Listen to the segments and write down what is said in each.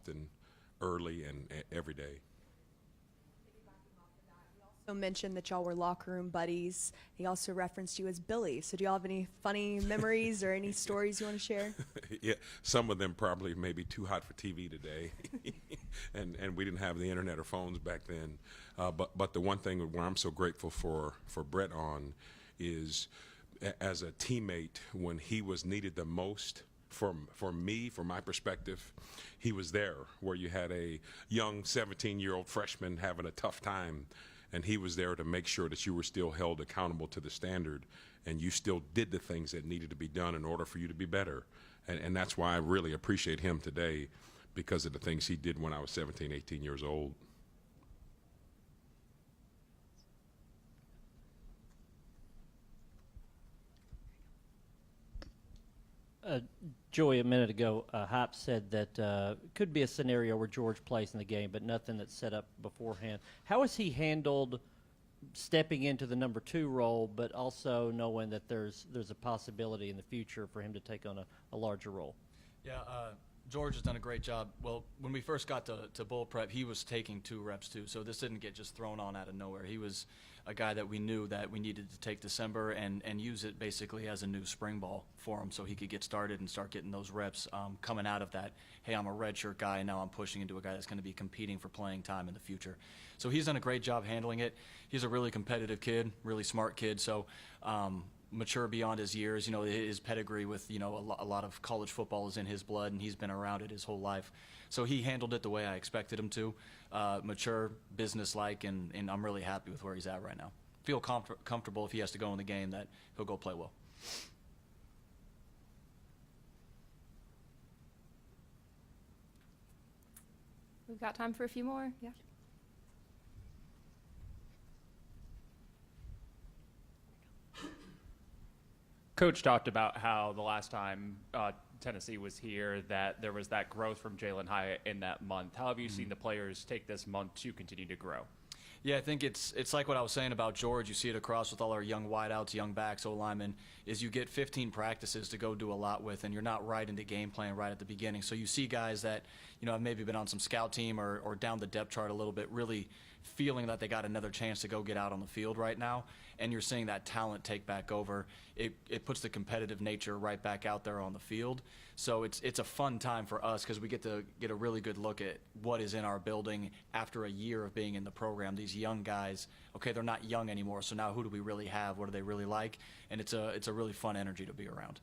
often, early, and every day. Also mentioned that y'all were locker room buddies. He also referenced you as Billy. So do y'all have any funny memories or any stories you want to share? Yeah, some of them probably maybe too hot for TV today, and we didn't have the internet or phones back then. But the one thing where I'm so grateful for Brett on is as a teammate when he was needed the most. For me, from my perspective, he was there where you had a young 17-year-old freshman having a tough time, and he was there to make sure that you were still held accountable to the standard and you still did the things that needed to be done in order for you to be better. And that's why I really appreciate him today, because of the things he did when I was 17, 18 years old. Joey, a minute ago, Hype said that could be a scenario where George plays in the game, but nothing that's set up beforehand. How has he handled stepping into the number 2 role, but also knowing that there's a possibility in the future for him to take on a larger role? Yeah, George has done a great job. Well, when we first got to bowl prep, he was taking 2 reps too, so this didn't get just thrown on out of nowhere. He was a guy that we knew that we needed to take December and use it basically as a new spring ball for him so he could get started and start getting those reps coming out of that, hey, I'm a redshirt guy, and now I'm pushing into a guy that's going to be competing for playing time in the future. So he's done a great job handling it. He's a really competitive kid, really smart kid, so mature beyond his years. You know, his pedigree with, you know, a lot of college football is in his blood, and he's been around it his whole life. So he handled it the way I expected him to, mature, business-like, and I'm really happy with where he's at right now. Feel comfortable if he has to go in the game that he'll go play well. We've got time for a few more. Yeah. Coach talked about how the last time Tennessee was here that there was that growth from Jalen Hyatt in that month. How have you seen the players take this month to continue to grow? Yeah, I think it's like what I was saying about George. You see it across with all our young wideouts, young backs, O-linemen, is you get 15 practices to go do a lot with, and you're not right into game plan right at the beginning. So you see guys that, you know, have maybe been on some scout team or down the depth chart a little bit, really feeling that they got another chance to go get out on the field right now, and you're seeing that talent take back over. It puts the competitive nature right back out there on the field. So it's a fun time for us because we get to get a really good look at what is in our building after a year of being in the program. These young guys, okay, they're not young anymore, so now who do we really have? What do they really like? And it's a really fun energy to be around.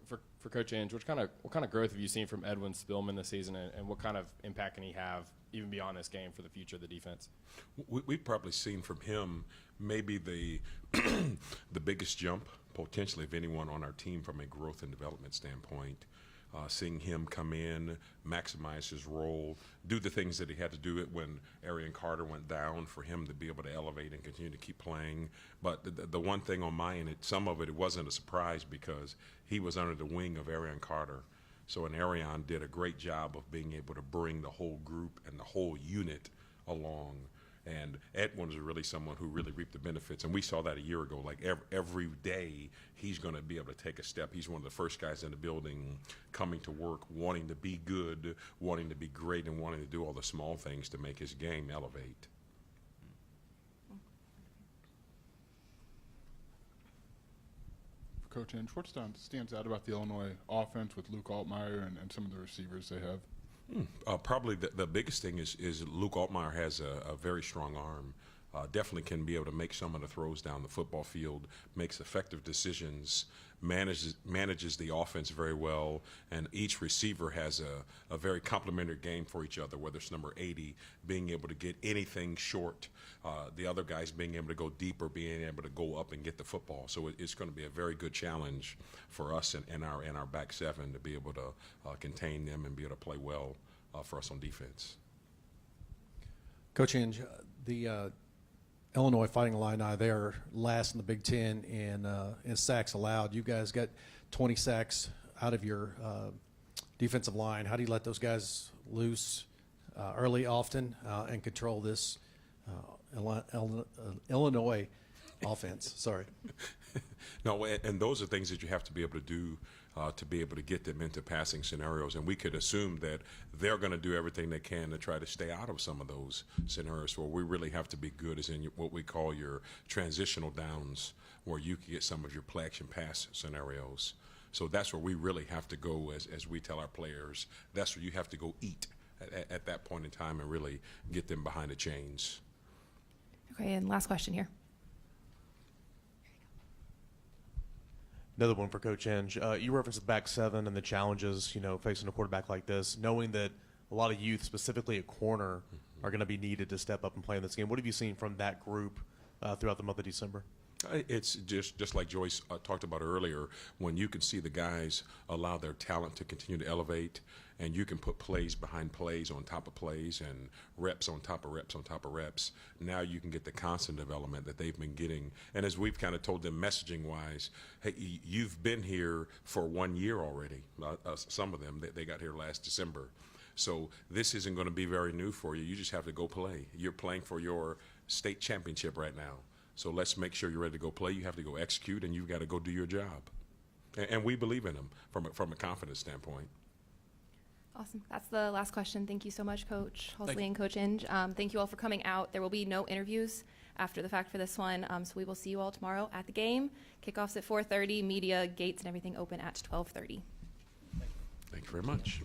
For Coach Inge, what kind of growth have you seen from Edwin Spilman this season, and what kind of impact can he have even beyond this game for the future of the defense? We've probably seen from him maybe the the biggest jump potentially of anyone on our team from a growth and development standpoint. Seeing him come in, maximize his role, do the things that he had to do it when Arian Carter went down, for him to be able to elevate and continue to keep playing. But the one thing on my end, some of it wasn't a surprise because he was under the wing of Arian Carter. So Arian did a great job of being able to bring the whole group and the whole unit along. And Edwin was really someone who really reaped the benefits. And we saw that a year ago. Like every day, he's going to be able to take a step. He's one of the first guys in the building coming to work, wanting to be good, wanting to be great, and wanting to do all the small things to make his game elevate. Coach Inge, what stands out about the Illinois offense with Luke Altmaier and some of the receivers they have? Probably the biggest thing is Luke Altmaier has a very strong arm. Definitely can be able to make some of the throws down the football field, makes effective decisions, manages the offense very well, and each receiver has a very complementary game for each other, whether it's number 80, being able to get anything short, the other guys being able to go deep or being able to go up and get the football. So it's going to be a very good challenge for us and our back seven to be able to contain them and be able to play well for us on defense. Coach Inge, the Illinois Fighting Illini, they are last in the Big Ten in sacks allowed. You guys got 20 sacks out of your defensive line. How do you let those guys loose early, often, and control this Illinois offense? Sorry. No, and those are things that you have to be able to do to be able to get them into passing scenarios. And we could assume that they're going to do everything they can to try to stay out of some of those scenarios where we really have to be good is in what we call your transitional downs, where you can get some of your play action pass scenarios. So that's where we really have to go as we tell our players. That's where you have to go eat at that point in time and really get them behind the chains. Okay, and last question here. Another one for Coach Inge. You referenced the back seven and the challenges, facing a quarterback like this, knowing that a lot of youth, specifically at corner, are going to be needed to step up and play in this game. What have you seen from that group throughout the month of December? It's just like Joyce talked about earlier, when you can see the guys allow their talent to continue to elevate, and you can put plays behind plays on top of plays and reps on top of reps on top of reps. Now you can get the constant development that they've been getting. And as we've kind of told them messaging-wise, hey, you've been here for 1 year already. Some of them, they got here last December. So this isn't going to be very new for you. You just have to go play. You're playing for your state championship right now. So let's make sure you're ready to go play. You have to go execute, and you've got to go do your job. And we believe in them from a confidence standpoint. Awesome. That's the last question. Thank you so much, Coach Halsley and Coach Inge. Thank you all for coming out. There will be no interviews after the fact for this one, so we will see you all tomorrow at the game. Kickoff's at 4:30. Media, gates, and everything open at 12:30. Thank you very much.